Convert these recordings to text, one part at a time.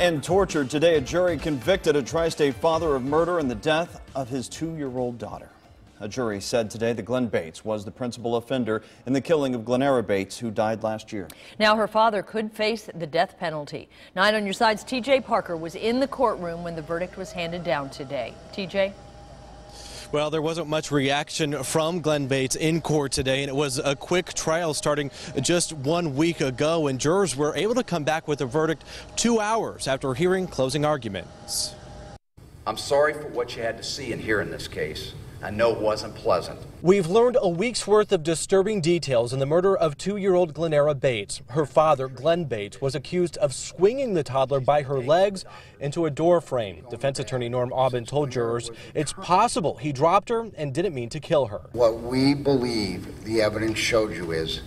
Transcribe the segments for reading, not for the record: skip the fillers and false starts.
And tortured today, a jury convicted a Tri-State father of murder in the death of his 2-year-old daughter. A jury said today that Glen Bates was the principal offender in the killing of Glen Bates, who died last year. Now her father could face the death penalty. 9 on your side's TJ Parker was in the courtroom when the verdict was handed down today. TJ? Well, there wasn't much reaction from Glen Bates in court today, and it was a quick trial starting just 1 week ago, and jurors were able to come back with a verdict 2 hours after hearing closing arguments. I'm sorry for what you had to see and hear in this case. I know it wasn't pleasant. We've learned a week's worth of disturbing details in the murder of 2-year-old Glen Bates. Her father, Glen Bates, was accused of swinging the toddler by her legs into a door frame. Defense attorney Norm Aubin told jurors it's possible he dropped her and didn't mean to kill her. What we believe the evidence showed you is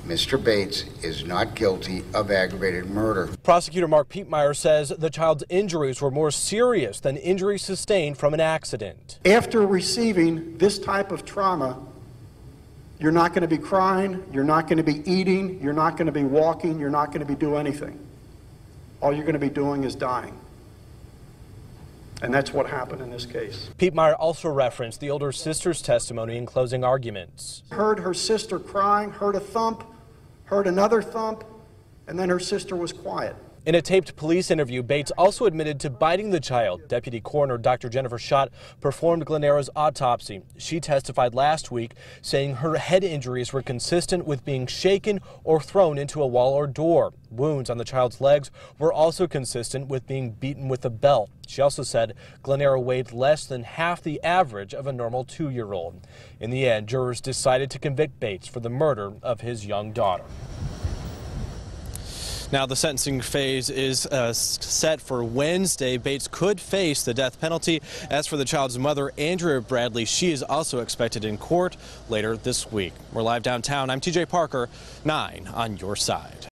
Mr. Bates is not guilty of aggravated murder. Prosecutor Mark Pietmeyer says the child's injuries were more serious than injuries sustained from an accident. After receiving this type of trauma, you're not going to be crying, you're not going to be eating, you're not going to be walking, you're not going to be doing anything. All you're going to be doing is dying. And that's what happened in this case. Pietmeyer also referenced the older sister's testimony in closing arguments. Heard her sister crying, heard a thump, heard another thump, and then her sister was quiet. In a taped police interview, Bates also admitted to biting the child. Deputy Coroner Dr. Jennifer Schott performed Glenera's autopsy. She testified last week, saying her head injuries were consistent with being shaken or thrown into a wall or door. Wounds on the child's legs were also consistent with being beaten with a belt. She also said Glenera weighed less than half the average of a normal 2-year-old. In the end, jurors decided to convict Bates for the murder of his young daughter. Now the sentencing phase is set for Wednesday. Bates could face the death penalty. As for the child's mother, Andrea Bradley, she is also expected in court later this week. We're live downtown. I'm TJ Parker, 9 on your side.